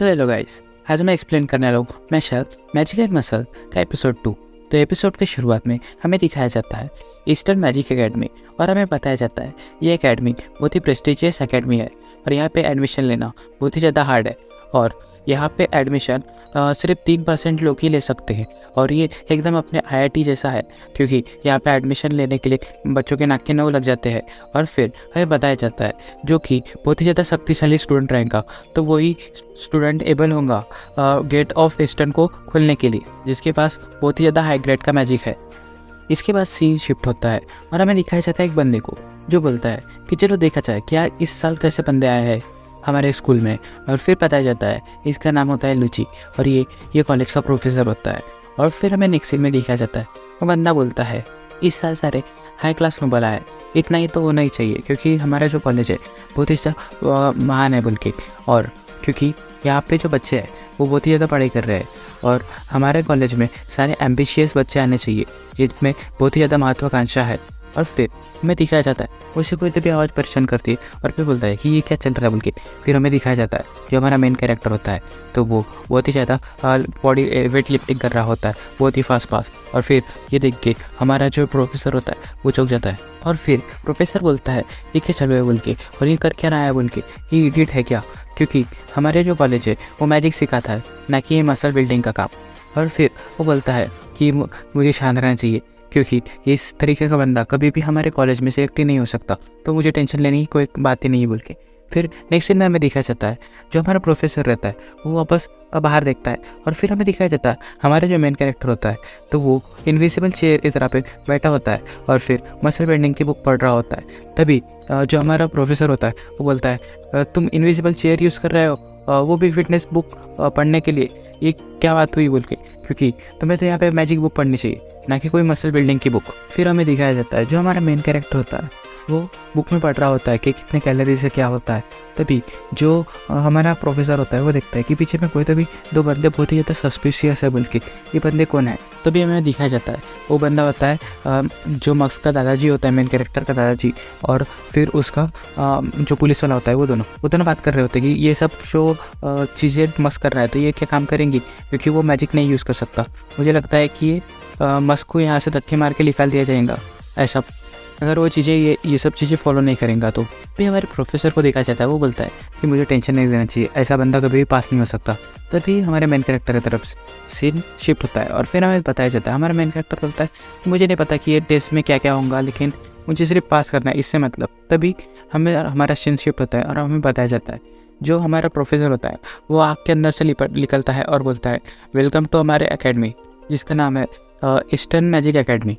तो hello guys, आज मैं एक्सप्लेन करने वाला हूँ मैजिक एंड मसल का एपिसोड 2। तो एपिसोड के शुरुआत में हमें दिखाया जाता है ईस्टर्न मैजिक एकेडमी और हमें बताया जाता है ये एकेडमी बहुत ही प्रेस्टिजियस एकेडमी है और यहाँ पे एडमिशन लेना बहुत ही ज़्यादा हार्ड है और यहाँ पे एडमिशन सिर्फ 3% लोग ही ले सकते हैं और ये एकदम अपने IIT जैसा है क्योंकि यहाँ पे एडमिशन लेने के लिए बच्चों के नाक के नौ लग जाते हैं और फिर हमें बताया जाता है जो कि बहुत ही ज़्यादा शक्तिशाली स्टूडेंट रहेगा तो वही स्टूडेंट एबल होगा गेट ऑफ ईस्टर्न को खोलने के लिए, जिसके पास बहुत ही ज़्यादा हाई ग्रेड का मैजिक है। इसके बाद सीन शिफ्ट होता है और हमें दिखाया जाता है एक बंदे को जो बोलता है कि चलो देखा जाए क्या इस साल कैसे बंदे आए हैं हमारे स्कूल में। और फिर बताया जाता है इसका नाम होता है लुची और ये कॉलेज का प्रोफेसर होता है। और फिर हमें नेक्स्ट सीन में दिखाया जाता है वो बंदा बोलता है इस साल सारे हाई क्लास में बोला है, इतना ही तो होना ही चाहिए क्योंकि हमारा जो कॉलेज है बहुत ही महान है बोल के, और क्योंकि यहाँ पे जो बच्चे हैं वो बहुत ही ज़्यादा पढ़ाई कर रहे हैं और हमारे कॉलेज में सारे एम्बिशियस बच्चे आने चाहिए जिनमें बहुत ही ज़्यादा महत्वाकांक्षा है। और फिर हमें दिखाया जाता है उसे कोई तो भी आवाज़ परेशान करती है और फिर बोलता है कि ये क्या चल रहा है बोल के। फिर हमें दिखाया जाता है जो हमारा मेन कैरेक्टर होता है तो वो बहुत ही ज़्यादा बॉडी वेट लिफ्टिंग कर रहा होता है बहुत ही फास्ट और फिर ये देख के हमारा जो प्रोफेसर होता है वो चौंक जाता है और फिर प्रोफेसर बोलता है ये क्या चल रहा है बोल के और ये कर क्या रहा है बोल के, ये इडियट है क्या, क्योंकि हमारे जो कॉलेज है वो मैजिक सिखाता है ना कि ये मसल बिल्डिंग का काम। और फिर वो बोलता है कि मुझे शांत रहना चाहिए क्योंकि इस तरीके का बंदा कभी भी हमारे कॉलेज में सिलेक्ट ही नहीं हो सकता, तो मुझे टेंशन लेने की कोई बात ही नहीं है बोल के। फिर नेक्स्ट सीन में हमें दिखाया जाता है जो हमारा प्रोफेसर रहता है वो वापस बाहर देखता है और फिर हमें दिखाया जाता है हमारा जो मेन कैरेक्टर होता है तो वो इनविजिबल चेयर की तरह पे बैठा होता है और फिर मसल बेंडिंग की बुक पढ़ रहा होता है। तभी जो हमारा प्रोफेसर होता है वो बोलता है तुम इनविजिबल चेयर यूज़ कर रहे हो वो भी फिटनेस बुक पढ़ने के लिए, ये क्या बात हुई बोल के, क्योंकि तुम्हें तो यहाँ पे मैजिक बुक पढ़नी चाहिए ना कि कोई मसल बिल्डिंग की बुक। फिर हमें दिखाया जाता है जो हमारा मेन कैरेक्टर होता है वो बुक में पढ़ रहा होता है कि कितने कैलोरी से क्या होता है। तभी जो हमारा प्रोफेसर होता है वो देखता है कि पीछे में कोई तो भी दो बंदे बहुत ही ज़्यादा सस्पिशियस है बोल के, ये बंदे कौन है। तभी हमें दिखाया जाता है वो बंदा होता है जो मक्स का दादाजी होता है, मेन कैरेक्टर का दादाजी, और फिर उसका जो पुलिस वाला होता है वो दोनों बात कर रहे होते हैं कि ये सब जो चीज़ें मक्स कर रहा है तो ये क्या काम करेंगी क्योंकि वो मैजिक नहीं यूज़ कर सकता। मुझे लगता है कि ये मक्स को यहाँ से धक्के मार के निकाल दिया जाएगा ऐसा, अगर वो चीज़ें ये सब चीज़ें फॉलो नहीं करेंगे। तो भी हमारे प्रोफेसर को देखा जाता है वो बोलता है कि मुझे टेंशन नहीं लेना चाहिए, ऐसा बंदा कभी भी पास नहीं हो सकता। तभी हमारे मेन कैरेक्टर की तरफ सीन शिफ्ट होता है और फिर हमें बताया जाता है हमारा मेन कैरेक्टर बोलता है कि मुझे नहीं पता कि ये टेस्ट में क्या क्या होगा लेकिन मुझे सिर्फ पास करना है, इससे मतलब। तभी हमारा सीन शिफ्ट होता है और हमें बताया जाता है जो हमारा प्रोफेसर होता है वो आग के अंदर से निकलता है और बोलता है वेलकम टू हमारे अकेडमी जिसका नाम है ईस्टर्न मैजिक एकेडमी।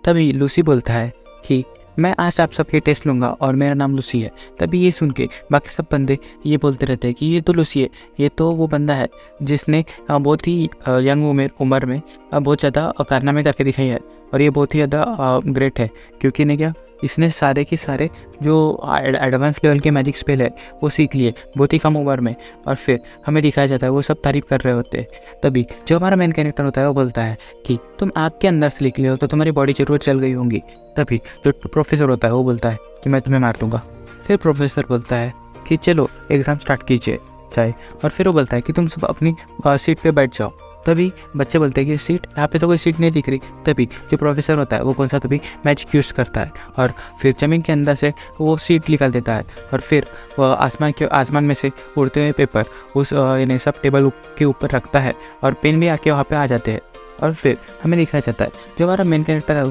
तभी लूसी बोलता है कि मैं आज आप सबके टेस्ट लूँगा और मेरा नाम लूसी है। तभी ये सुन के बाकी सब बंदे ये बोलते रहते हैं कि ये तो लूसी है, ये तो वो बंदा है जिसने बहुत ही यंग उम्र में बहुत ज़्यादा कारनामे करके दिखाई है और ये बहुत ही ज़्यादा ग्रेट है क्योंकि ने क्या इसने सारे के सारे जो एडवांस लेवल के मैजिक स्पेल है वो सीख लिए बहुत ही कम उम्र में। और फिर हमें दिखाया जाता है वो सब तारीफ कर रहे होते हैं। तभी जो हमारा मेन कैरेक्टर होता है वो बोलता है कि तुम आग के अंदर से निकले हो तो तुम्हारी बॉडी जरूर चल गई होंगी। तभी जो प्रोफेसर होता है वो बोलता है कि मैं तुम्हें मार दूंगा। फिर प्रोफेसर बोलता है कि चलो एग्ज़ाम स्टार्ट कीजिए चाहे, और फिर वो बोलता है कि तुम सब अपनी सीट पर बैठ जाओ। तभी बच्चे बोलते हैं कि सीट यहाँ पे तो कोई सीट नहीं दिख रही। तभी जो प्रोफेसर होता है वो कौन सा तो भी मैजिक यूज़ करता है और फिर ज़मीन के अंदर से वो सीट निकाल देता है और फिर वो आसमान में से उड़ते हुए पेपर उस यानी सब टेबल के ऊपर रखता है और पेन भी आके वहाँ पे आ जाते हैं। और फिर हमें दिखाया जाता है जो हमारा मेन कैरेक्टर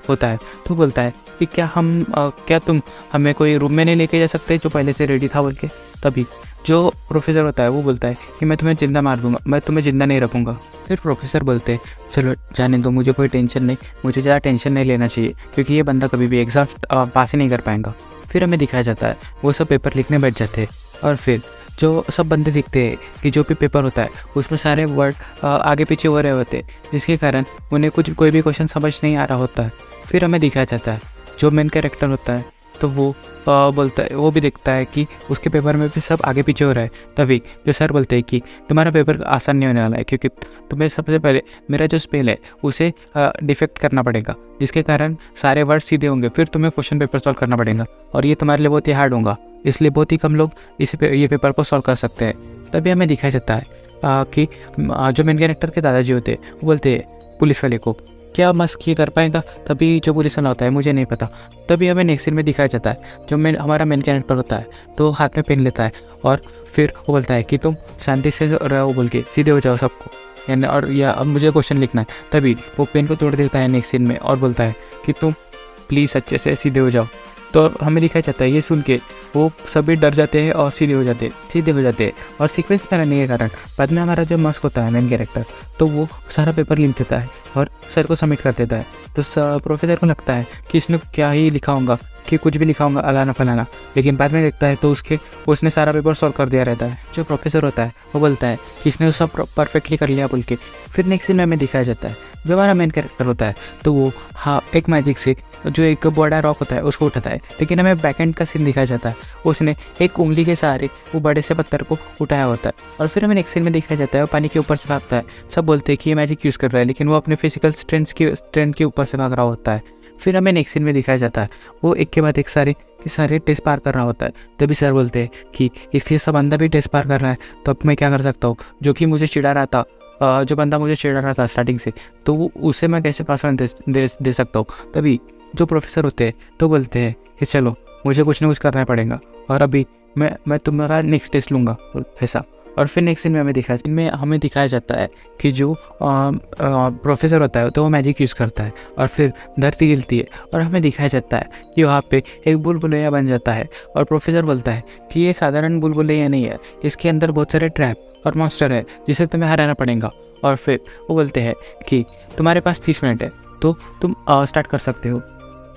होता है तो बोलता है कि क्या तुम हमें कोई रूम में नहीं लेके जा सकते जो पहले से रेडी था बोल के। तभी जो प्रोफेसर होता है वो बोलता है कि मैं तुम्हें जिंदा मार दूंगा, मैं तुम्हें जिंदा नहीं रखूँगा। फिर प्रोफेसर बोलते हैं चलो जाने दो, मुझे कोई टेंशन नहीं, मुझे ज़्यादा टेंशन नहीं लेना चाहिए क्योंकि ये बंदा कभी भी एग्ज़ाम पास ही नहीं कर पाएगा। फिर हमें दिखाया जाता है वो सब पेपर लिखने बैठ जाते हैं और फिर जो सब बंदे दिखते हैं कि जो भी पेपर होता है उसमें सारे वर्ड आगे पीछे हो रहे होते हैं जिसके कारण उन्हें कोई भी क्वेश्चन समझ नहीं आ रहा होता है। फिर हमें दिखाया जाता है जो मेन कैरेक्टर होता है तो वो बोलता है वो भी देखता है कि उसके पेपर में भी सब आगे पीछे हो रहा है। तभी जो सर बोलते हैं कि तुम्हारा पेपर आसान नहीं होने वाला है क्योंकि तुम्हें सबसे पहले मेरा जो स्पेल है उसे डिफेक्ट करना पड़ेगा जिसके कारण सारे वर्ड सीधे होंगे, फिर तुम्हें क्वेश्चन पेपर सॉल्व करना पड़ेगा और ये तुम्हारे लिए बहुत ही हार्ड होगा, इसलिए बहुत ही कम लोग ये पेपर को सॉल्व कर सकते हैं। तभी हमें दिखाया जाता है कि जो मेन कैरेक्टर के दादाजी होते हैं वो बोलते हैं पुलिस वाले को, क्या मस्क ये कर पाएगा? तभी जो पुलिस वाला होता है, मुझे नहीं पता। तभी हमें नेक्स्ट सीन में दिखाया जाता है जो हमारा मेन कैरेक्टर होता है तो हाथ में पेन लेता है और फिर वो बोलता है कि तुम शांति से रहो बोल के सीधे हो जाओ सबको, यानी और या अब मुझे क्वेश्चन लिखना है। तभी वो पेन को तोड़ देता है नेक्स्ट सीन में और बोलता है कि तुम प्लीज़ अच्छे से सीधे हो जाओ। तो हमें दिखाया जाता है ये सुन के वो सभी डर जाते हैं और सीधे हो जाते हैं और सीक्वेंस कराने के कारण बाद में हमारा जो मस्क होता है मेन कैरेक्टर, तो वो सारा पेपर लिख देता है और सर को सबमिट कर देता है। तो प्रोफेसर को लगता है कि इसने क्या ही लिखा होगा, कि कुछ भी लिखा होगा अलाना फलाना, लेकिन बाद में देखता है तो उसने सारा पेपर सॉल्व कर दिया रहता है। जो प्रोफेसर होता है वो बोलता है कि इसने सब परफेक्टली कर लिया बोल के। फिर नेक्स्ट सीन में हमें दिखाया जाता है जो हमारा मेन कैरेक्टर होता है तो वो एक मैजिक से जो एक बड़ा रॉक होता है उसको उठाता है, लेकिन हमें बैकएंड का सीन दिखाया जाता है उसने एक उंगली के सहारे वो बड़े से पत्थर को उठाया होता है। और फिर हमें नेक्स्ट सीन में दिखाया जाता है वो पानी के ऊपर से भागता है। सब बोलते हैं कि ये मैजिक यूज़ कर रहा है, लेकिन वो अपने फिजिकल स्ट्रेंथ के ऊपर से भाग रहा होता है। फिर हमें नेक्स्ट सीन में दिखाया जाता है वो एक के बाद एक सारे टेस्ट पार कर रहा होता है। तभी सर बोलते हैं कि इसके सब बंदा भी टेस्ट पार कर रहा है, तो अब मैं क्या कर सकता हूँ? जो कि मुझे चिढ़ा रहा था, जो बंदा मुझे चिढ़ा रहा था स्टार्टिंग से, तो उसे मैं कैसे पास दे सकता हूँ? तभी जो प्रोफेसर होते हैं तो बोलते हैं कि चलो मुझे कुछ ना कुछ करना पड़ेगा और अभी मैं तुम्हारा नेक्स्ट टेस्ट लूँगा ऐसा। और फिर नेक्स्ट सीन में हमें दिखाया जाता है कि जो प्रोफेसर होता है तो वो मैजिक यूज़ करता है और फिर धरती हिलती है और हमें दिखाया जाता है कि वहाँ पे एक बुलबुलैया बन जाता है। और प्रोफेसर बोलता है कि ये साधारण बुलबुलैया नहीं है, इसके अंदर बहुत सारे ट्रैप और मॉन्स्टर है जिसे तुम्हें हराना पड़ेगा। और फिर वो बोलते हैं कि तुम्हारे पास 30 मिनट है तो तुम स्टार्ट कर सकते हो।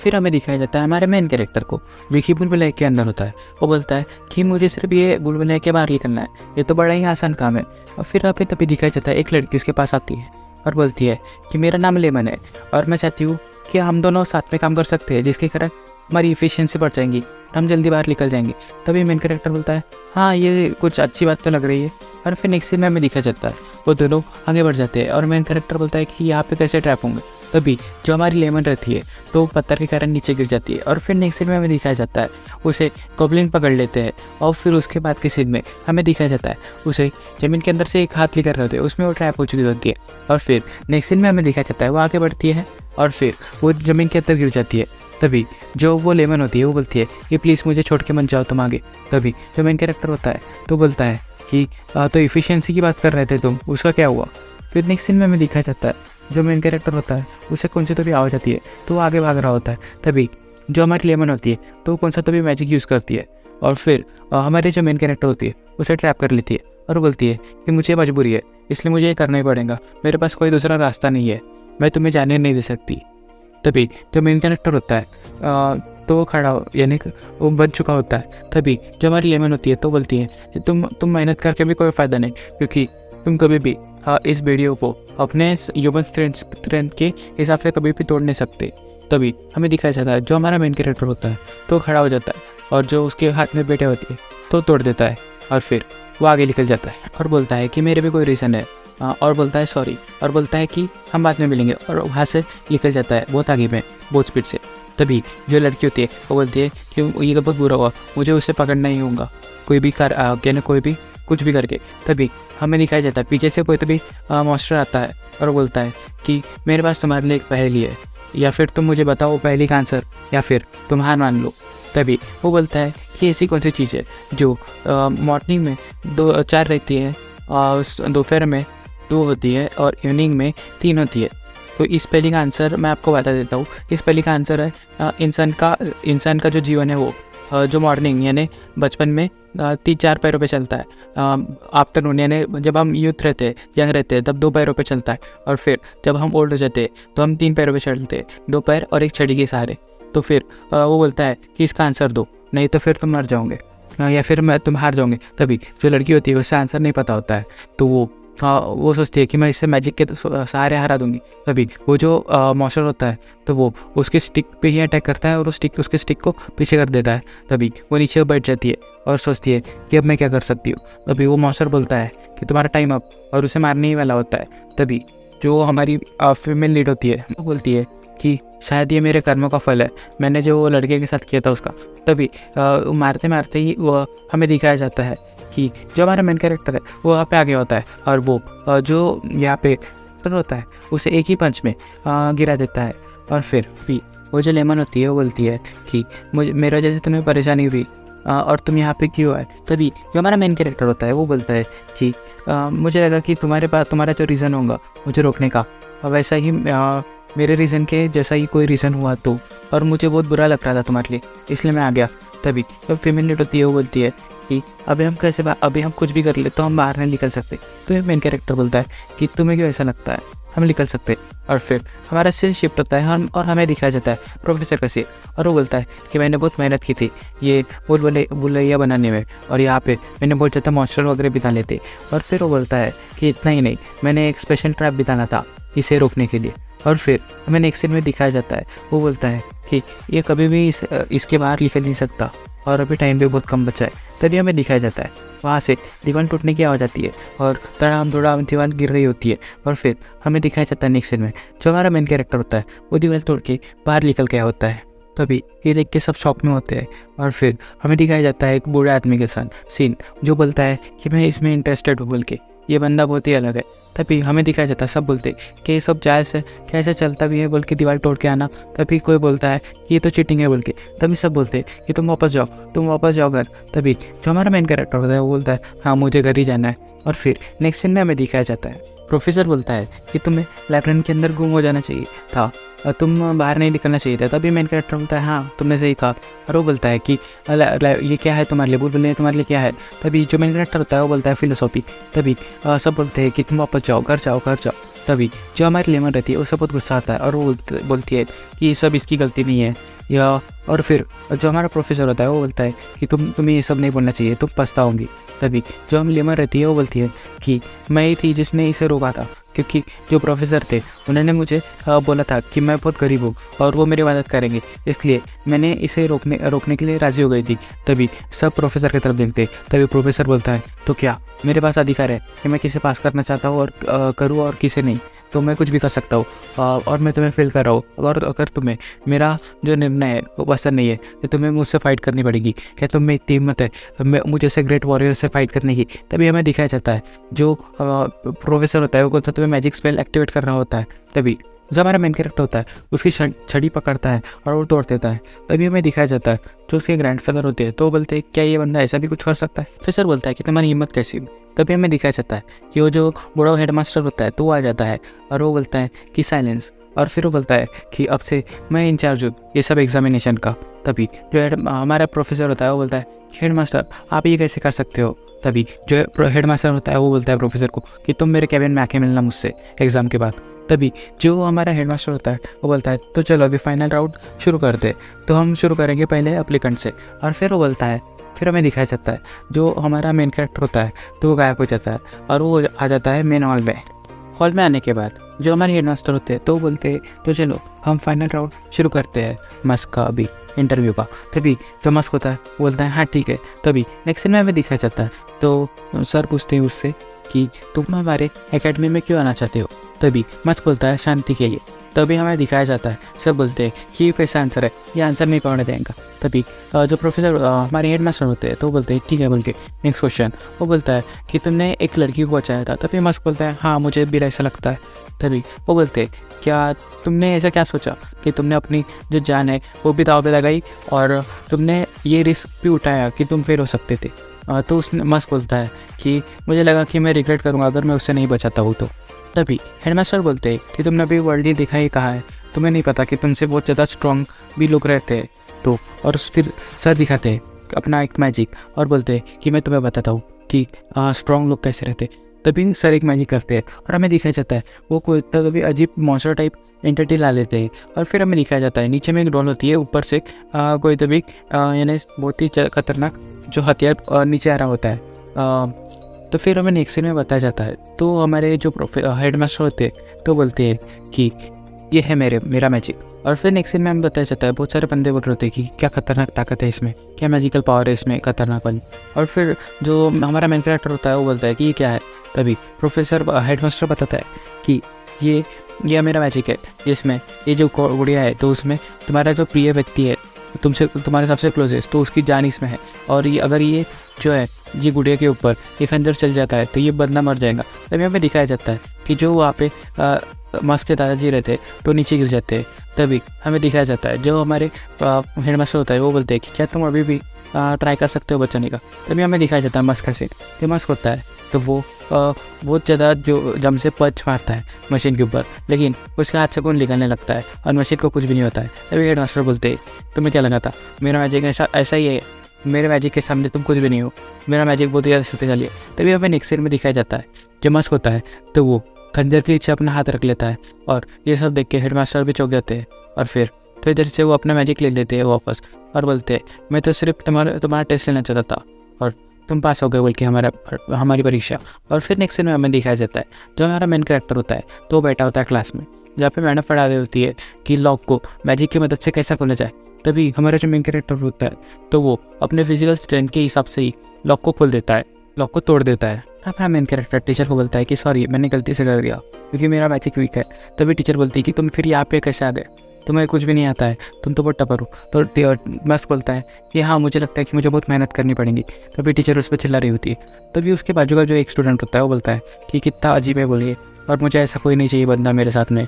फिर हमें दिखाया जाता है हमारे मेन कैरेक्टर को जो कि बुलबुलैया के अंदर होता है। वो बोलता है कि मुझे सिर्फ ये बुलबुलैया के बाहर करना है, ये तो बड़ा ही आसान काम है। और फिर हमें तभी दिखाया जाता है एक लड़की उसके पास आती है और बोलती है कि मेरा नाम लेमन है और मैं चाहती हूँ कि हम दोनों साथ में काम कर सकते हैं, जिसके कारण हमारी एफिशिएंसी बढ़ जाएंगी, हम जल्दी बाहर निकल जाएंगे। तभी मेन कैरेक्टर बोलता है हाँ ये कुछ अच्छी बात तो लग रही है। और फिर नेक्स्ट सीन में हमें दिखाया जाता है वो दोनों आगे बढ़ जाते हैं और मेन कैरेक्टर बोलता है कि यहाँ पे कैसे ट्रैप होंगे। तभी जो हमारी लेमन रहती है तो पत्थर के कारण नीचे गिर जाती है। और फिर नेक्स्ट सीन में हमें दिखाया जाता है उसे गॉब्लिन पकड़ लेते हैं और फिर उसके बाद के सीन में हमें दिखाया जाता है उसे ज़मीन के अंदर से एक हाथ लेकर रहे होते हैं, उसमें वो ट्रैप हो चुकी होती है। और फिर नेक्स्ट सीन में हमें दिखाया जाता है वो आगे बढ़ती है और फिर वो ज़मीन के अंदर गिर जाती है। तभी जो वो लेमन होती है वो बोलती है कि प्लीज़ मुझे छोड़ के मत जाओ तुम आगे। तभी जो मेन कैरेक्टर होता है तो बोलता है कि तो इफ़िशियंसी की बात कर रहे थे तुम, उसका क्या हुआ? फिर नेक्स्ट सीन में हमें दिखाया जाता है जो मेन कैरेक्टर होता है उसे कौन सी तो भी आवाज़ आती है तो वो आगे भाग रहा होता है। तभी जो हमारी लेमन होती है तो वो कौन सा तो भी मैजिक यूज़ करती है और फिर हमारे जो मेन कैरेक्टर होती है उसे ट्रैप कर लेती है और बोलती है कि मुझे मजबूरी है, इसलिए मुझे ये करना ही पड़ेगा, मेरे पास कोई दूसरा रास्ता नहीं है, मैं तुम्हें जाने नहीं दे सकती। तभी जो मेन कैरेक्टर होता है तो वो खड़ा यानी वो बच चुका होता है। तभी जो हमारी लेमन होती है तो बोलती है तुम मेहनत करके भी कोई फ़ायदा नहीं, क्योंकि तुम कभी भी इस वीडियो को अपने ह्यूमन स्ट्रेंथ के हिसाब से कभी भी तोड़ नहीं सकते। तभी हमें दिखाया जाता है जो हमारा मेन कैरेक्टर होता है तो खड़ा हो जाता है और जो उसके हाथ में बैठे होती है तो तोड़ देता है और फिर वो आगे निकल जाता है और बोलता है कि मेरे भी कोई रीज़न है और बोलता है सॉरी और बोलता है कि हम बाद में मिलेंगे और वहाँ से निकल जाता है बहुत आगे में बहुत स्पीड से। तभी जो लड़की होती है वो बोलती है कि ये तो बहुत बुरा हुआ, मुझे उसे पकड़ना ही होगा कोई भी कोई भी कुछ भी करके। तभी हमें दिखाया जाता है पीछे से कोई तभी मॉन्स्टर आता है और बोलता है कि मेरे पास तुम्हारे लिए एक पहेली है, या फिर तुम मुझे बताओ पहेली का आंसर या फिर तुम हार मान लो। तभी वो बोलता है कि ऐसी कौन सी चीज़ है जो मॉर्निंग में 4 रहती है और दोपहर में 2 होती है और इवनिंग में 3 होती है। तो इस पहेली का आंसर मैं आपको बता देता हूँ। इस पहेली का आंसर है इंसान का जो जीवन है वो जो मॉर्निंग यानी बचपन में 3-4 पैरों पे चलता है, आफ्टरनून यानी जब हम यूथ रहते हैं यंग रहते हैं तब 2 पैरों पे चलता है, और फिर जब हम ओल्ड हो जाते हैं तो हम 3 पैरों पे चलते हैं, 2 पैर और एक छड़ी के सहारे। तो फिर वो बोलता है कि इसका आंसर दो, नहीं तो फिर तुम मर जाओगे या फिर तुम हार जाओगे। तभी जो लड़की होती है उससे आंसर नहीं पता होता है तो वो सोचती है कि मैं इससे मैजिक के सहारे हरा दूंगी। तभी वो जो मॉन्स्टर होता है तो वो उसके स्टिक पे ही अटैक करता है और उसके स्टिक को पीछे कर देता है। तभी वो नीचे बैठ जाती है और सोचती है कि अब मैं क्या कर सकती हूँ। तभी वो मॉन्स्टर बोलता है कि तुम्हारा टाइम अप, और उसे मारने ही वाला होता है। तभी जो हमारी फीमेल लीड होती है वो बोलती है कि शायद ये मेरे कर्मों का फल है, मैंने जो लड़के के साथ किया था उसका। तभी मारते मारते ही वो हमें दिखाया जाता है कि जो हमारा मेन कैरेक्टर है वो वहाँ पे आ गया होता है और वो जो यहाँ पे होता है उसे एक ही पंच में गिरा देता है। और फिर भी वो जो लेमन होती है वो बोलती है कि मुझे मेरा जैसे तुम्हें परेशानी हुई और तुम यहाँ पे क्यों आए। तभी जो हमारा मेन कैरेक्टर होता है वो बोलता है कि मुझे लगा कि तुम्हारे पास तुम्हारा जो रीज़न होगा मुझे रोकने का, वैसा ही मेरे रीज़न के जैसा ही कोई रीज़न हुआ तो, और मुझे बहुत बुरा लग रहा था तुम्हारे लिए, इसलिए मैं आ गया। तभी जो फीमेल होती है वो बोलती है कि अभी हम कुछ भी कर ले तो हम बाहर नहीं निकल सकते। तो ये मेन कैरेक्टर बोलता है कि तुम्हें क्यों ऐसा लगता है, हम निकल सकते। और फिर हमारा सीन शिफ्ट होता है और हमें दिखाया जाता है प्रोफेसर का सीन, और वो बोलता है कि मैंने बहुत मेहनत की थी ये बुलैया बनाने में, और यहाँ पे मैंने बहुत ज़्यादा मॉन्स्टर वगैरह भी डाले थे। और फिर वो बोलता है कि इतना ही नहीं, मैंने एक स्पेशल ट्रैप भी डाला था इसे रोकने के लिए। और फिर हमें नेक्स्ट सीन में दिखाया जाता है वो बोलता है कि ये कभी भी इसके बाहर निकल नहीं सकता और अभी टाइम भी बहुत कम बचा है। तभी हमें दिखाया जाता है वहाँ से दीवार टूटने की आवाज़ आती है और धड़ाम धड़ाम दीवार गिर रही होती है। और फिर हमें दिखाया जाता है नेक्स्ट सीन में जो हमारा मेन कैरेक्टर होता है वो दीवार तोड़ के बाहर निकल गया होता है। तभी ये देख के सब शॉक में होते हैं। और फिर हमें दिखाया जाता है एक बूढ़े आदमी के साथ सीन जो बोलता है कि मैं इसमें इंटरेस्टेड हूँ बोल के, ये बंदा बहुत ही अलग है। तभी हमें दिखाया जाता है सब बोलते कि ये सब जायज़ है, कैसे चलता भी है बोल के दीवार तोड़ के आना। तभी कोई बोलता है ये तो चीटिंग है बोल के। तभी सब बोलते कि तुम वापस जाओ घर। तभी जो हमारा मेन कैरेक्टर होता है वो बोलता है हाँ मुझे घर ही जाना है। और फिर नेक्स्ट सीन में हमें दिखाया जाता है प्रोफेसर बोलता है कि तुम्हें लाइब्रेरी के अंदर गुम हो जाना चाहिए था, तुम बाहर नहीं निकलना चाहिए था। तभी मेन कैरेक्टर बोलता है हाँ तुमने सही कहा। और वो बोलता है कि ये क्या है तुम्हारे लिए, बोले तुम्हारे लिए क्या है। तभी जो मेन कैरेक्टर होता है वो बोलता है फिलोसॉफी। तभी सब बोलते हैं कि तुम वापस जाओ, घर जाओ। तभी जो हमारी लेमन रहती है उसे बहुत गुस्सा आता है और वो बोलती है कि ये सब इसकी गलती नहीं है या। और फिर जो हमारा प्रोफेसर होता है वो बोलता है कि तुम्हें ये सब नहीं बोलना चाहिए, तुम पछताओगी। तभी जो हम लेमन रहती है वो बोलती है कि मैं ही थी जिसने इसे रोका था, क्योंकि जो प्रोफेसर थे उन्होंने मुझे बोला था कि मैं बहुत गरीब हूँ और वो मेरी मदद करेंगे, इसलिए मैंने इसे रोकने के लिए राज़ी हो गई थी। तभी सब प्रोफेसर की तरफ देखते। तभी प्रोफेसर बोलता है तो क्या मेरे पास अधिकार है कि मैं किसे पास करना चाहता हूँ और करूँ और किसे नहीं, तो मैं कुछ भी कर सकता हूँ। और मैं तुम्हें फील कर रहा हूँ, और अगर तुम्हें मेरा जो निर्णय है वो पसंद नहीं है तो तुम्हें मुझसे फाइट करनी पड़ेगी। क्या तुम में इतनी हिम्मत है मुझे से ग्रेट वॉरियर से फाइट करने की। तभी हमें दिखाया जाता है जो प्रोफेसर होता है वो कहता है तुम्हें मैजिक स्पेल एक्टिवेट करना होता है। तभी जो हमारा मेन कैरेक्टर होता है उसकी छड़ी पकड़ता है और वो तोड़ देता है। तभी हमें दिखाया जाता है जो उसके ग्रैंडफादर होते हैं, तो वो बोलते हैं क्या ये बंदा ऐसा भी कुछ कर सकता है। प्रोफेसर बोलता है कि तुम्हारी हिम्मत कैसी हुई। तभी हमें दिखाया जाता है कि वो जो बड़ा हेडमास्टर होता है तो वो आ जाता है और वो बोलता है कि साइलेंस। और फिर वो बोलता है कि अब से मैं इंचार्ज हूँ ये सब एग्जामिनेशन का। तभी जो हमारा प्रोफेसर होता है वो बोलता है हेडमास्टर आप ये कैसे कर सकते हो। तभी जो हेडमास्टर होता है वो बोलता है प्रोफेसर को कि तुम मेरे कैबिन में आके मिलना मुझसे एग्ज़ाम के बाद। तभी जो हमारा हेडमास्टर होता है वो बोलता है तो चलो अभी फाइनल राउंड शुरू करते, तो हम शुरू करेंगे पहले एप्लीकेंट से। और फिर वो बोलता है, फिर हमें दिखाया जाता है जो हमारा मेन कैरेक्टर होता है तो वो गायब हो जाता है और वो आ जाता है मेन हॉल में आने के बाद जो हमारे हेडमास्टर होते हैं तो वो बोलते हैं तो चलो हम फाइनल राउंड शुरू करते हैं मस्क का अभी इंटरव्यू का। तभी जो मस्क होता है बोलता है हाँ ठीक है। तभी नेक्स्ट सीन में हमें दिखाया जाता है तो सर पूछते हैं उससे कि तुम हमारे एकेडमी में क्यों आना चाहते हो। तभी मस्क बोलता है शांति के लिए। तभी हमें दिखाया जाता है सब बोलते हैं कि ये कैसा आंसर है, ये आंसर नहीं पढ़ने देंगे। तभी जो प्रोफेसर हमारे हेडमास्टर होते हैं तो बोलते हैं ठीक है बोल के नेक्स्ट क्वेश्चन। वो बोलता है कि तुमने एक लड़की को बचाया था। तभी मस्क बोलता है हाँ मुझे भी ऐसा लगता है। तभी वो बोलते हैं क्या तुमने ऐसा क्या सोचा कि तुमने अपनी जो जान है वो भी दाव पे लगाई और तुमने ये रिस्क भी उठाया कि तुम फेल हो सकते थे। तो उसने मस्क बोलता है कि मुझे लगा कि मैं रिग्रेट करूँगा अगर मैं उससे नहीं बचाता हूँ तो। तभी हेडमास्टर बोलते हैं कि तुमने अभी वर्ल्ड ही देखा ही कहा है, तुम्हें नहीं पता कि तुमसे बहुत ज़्यादा स्ट्रॉन्ग भी लोग रहते हैं। तो और फिर सर दिखाते हैं अपना एक मैजिक और बोलते हैं कि मैं तुम्हें बताता हूँ कि स्ट्रॉन्ग लोग कैसे रहते। तभी सर एक मैजिक करते हैं और हमें दिखाया जाता है वो कोई तभी अजीब मॉन्स्टर टाइप एंटिटी ला लेते हैं। और फिर हमें दिखाया जाता है नीचे में एक डॉल होती है, ऊपर से कोई तभी यानी बहुत ही खतरनाक जो हथियार नीचे आ रहा होता है। तो फिर हमें नेक्स्ट सीन में बताया जाता है तो हमारे जो हेडमास्टर होते हैं तो बोलते हैं कि ये है मेरा मैजिक। और फिर नेक्स्ट सीन में हमें बताया जाता है बहुत सारे बंदे बोल रहे होते हैं कि क्या खतरनाक ताकत है इसमें, क्या मैजिकल पावर है इसमें खतरनाक वाली। और फिर जो हमारा मेन कैरेक्टर होता है वो बोलता है कि ये क्या है। तभी प्रोफेसर हेडमास्टर बताता है कि ये मेरा मैजिक है जिसमें ये जो गुड़िया है तो उसमें तुम्हारा जो प्रिय व्यक्ति है तुमसे तुम्हारे सबसे क्लोजेस्ट तो उसकी जान इसमें है। और ये अगर ये जो है ये गुड़िया के ऊपर ये खंजर चल जाता है तो ये बंदा मर जाएगा। तभी हमें दिखाया जाता है कि जो वहाँ पे मस्क के दादाजी रहते तो नीचे गिर जाते हैं। तभी हमें दिखाया जाता है जो हमारे हेडमास्टर होता है वो बोलते हैं कि क्या तुम अभी भी ट्राई कर सकते हो बचाने का। तभी हमें दिखाया जाता है मस्क का सीन। तो मस्क होता है तो वो बहुत ज़्यादा जो जम से पंच मारता है मशीन के ऊपर, लेकिन उसके हाथ से खून निकलने लगता है और मशीन को कुछ भी नहीं होता है। तभी हेडमास्टर बोलते हैं तुम्हें क्या लगा था मेरा मैजिक ऐसा ही है, मेरे मैजिक के सामने तुम कुछ भी नहीं हो, मेरा मैजिक बहुत ही ज़्यादा शक्तिशाली है। तभी हमें नेक्स्ट सीन में दिखाया जाता है जो मस्क होता है तो वो खंजर के नीचे अपना हाथ रख लेता है और ये सब देख के हेडमास्टर भी चौंक जाते हैं। और फिर तो इधर से वो अपना मैजिक ले लेते हैं वापस और बोलते हैं मैं तो सिर्फ तुम्हारा टेस्ट लेना चाहता था और तुम पास हो गए बोल के हमारी परीक्षा। और फिर नेक्स्ट सीन में हमें दिखाया जाता है जो हमारा मेन कैरेक्टर होता है तो वो बैठा होता है क्लास में जहाँ पे मैडम पढ़ा रही होती है कि लॉक को मैजिक की मदद से कैसा खोला जाए। तभी हमारा जो मेन कैरेक्टर होता है तो वो अपने फिजिकल स्ट्रेंथ के हिसाब से ही लॉक को खोल देता है, लॉक को तोड़ देता है। अब हमारा मेन कैरेक्टर टीचर को बोलता है कि सॉरी मैंने गलती से कर दिया क्योंकि मेरा मैजिक वीक है। तभी टीचर बोलती है कि तुम फिर यहाँ पे कैसे आ गए, तुम्हें कुछ भी नहीं आता है, तुम तो बहुत टपर हो। तो मस्क बोलता है कि हाँ मुझे लगता है कि मुझे बहुत मेहनत करनी पड़ेगी। तभी टीचर उस पर चिल्ला रही होती है। तभी उसके बाजू का जो एक स्टूडेंट होता है वो बोलता है कि कितना अजीब है बोलिए, और मुझे ऐसा कोई नहीं चाहिए बंदा मेरे साथ में,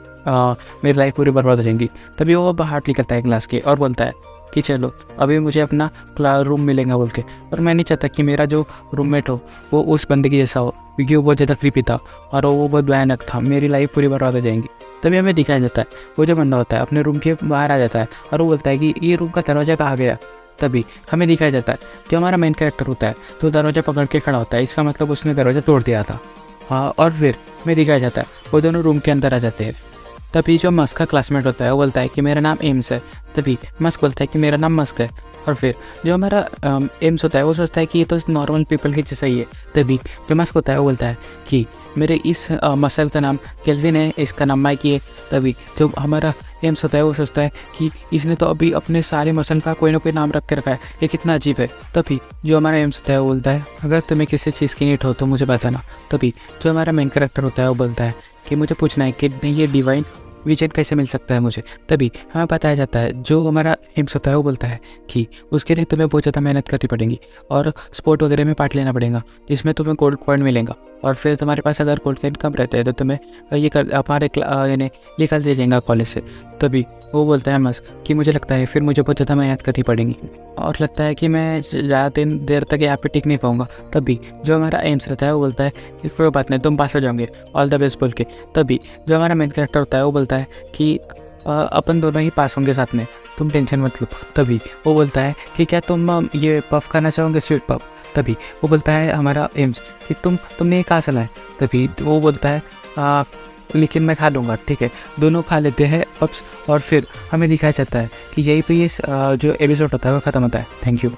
मेरी लाइफ पूरी बर्बाद हो जाएगी। तभी वो बाहर निकलता है क्लास के और बोलता है कि चलो अभी मुझे अपना रूम मिलेगा बोल के, और मैं नहीं चाहता कि मेरा जो रूममेट हो वो उस बंदे की जैसा हो क्योंकि वो बहुत ज़्यादा क्रीपी था और वो बहुत भयानक था, मेरी लाइफ पूरी बर्बाद हो जाएंगी। तभी हमें दिखाया जाता है वो जो बंदा होता है अपने रूम के बाहर आ जाता है और वो बोलता है कि ये रूम का दरवाज़ा कहाँ गया। तभी हमें दिखाया जाता है जो हमारा मेन कैरेक्टर होता है तो दरवाज़ा पकड़ के खड़ा होता है, इसका मतलब उसने दरवाज़ा तोड़ दिया था। हाँ, और फिर हमें दिखाया जाता है वो दोनों रूम के अंदर आ जाते हैं। तभी जो मस्क का क्लासमेट होता है वो बोलता है कि मेरा नाम एम्स है। तभी मस्क बोलता है कि मेरा नाम मस्क है। और फिर जो हमारा एम्स होता है वो सोचता है कि ये तो नॉर्मल पीपल की जैसा ही है। तभी जो मस्क होता है वो बोलता है कि मेरे इस मसल का नाम केल्विन है, इसका नाम माइकी है। तभी जो हमारा एम्स होता है वो सोचता है कि इसने तो अभी अपने सारे मसल का कोई ना कोई नाम रख के रखा है, ये कितना अजीब है। तभी जो हमारा एम्स होता है वो बोलता है अगर तुम्हें किसी चीज़ की नीड हो तो मुझे बताना। तभी जो हमारा मेन कैरेक्टर होता है वो बोलता है कि मुझे पूछना है कि ये डिवाइन विजन कैसे मिल सकता है मुझे। तभी हमें बताया जाता है जो हमारा एम्स होता है वो बोलता है कि उसके लिए तुम्हें बहुत ज़्यादा मेहनत करनी पड़ेगी और स्पोर्ट वगैरह में पार्ट लेना पड़ेगा जिसमें तुम्हें गोल्ड कॉइन मिलेगा, और फिर तुम्हारे पास अगर गोल्ड कॉइन कम रहते हैं तो तुम्हें ये कर हमारे यानी निकाल दिया जाएगा कॉलेज से। तभी वो बोलता है मस्क कि मुझे लगता है फिर मुझे बहुत ज़्यादा मेहनत करनी पड़ेगी और लगता है कि मैं ज़्यादा देर तक यहाँ पे टिक नहीं पाऊँगा। तभी जो हमारा एम्स रहता है वो बोलता है कि कोई बात नहीं तुम पास हो जाओगे, ऑल द बेस्ट बोल के। तभी जो हमारा मेन कैरेक्टर होता है वो बोलता है कि अपन दोनों ही पास होंगे साथ में, तुम टेंशन मत लो। तभी वो बोलता है कि क्या तुम ये पफ खाना चाहोगे, स्वीट पफ। तभी वो बोलता है हमारा एम्स कि तुमने ये कहाँ चला है। तभी वो बोलता है लेकिन मैं खा लूँगा, ठीक है। दोनों खा लेते हैं पप्स और फिर हमें दिखाया जाता है कि यहीं पे ये जो एपिसोड होता है वो ख़त्म होता है। Thank you.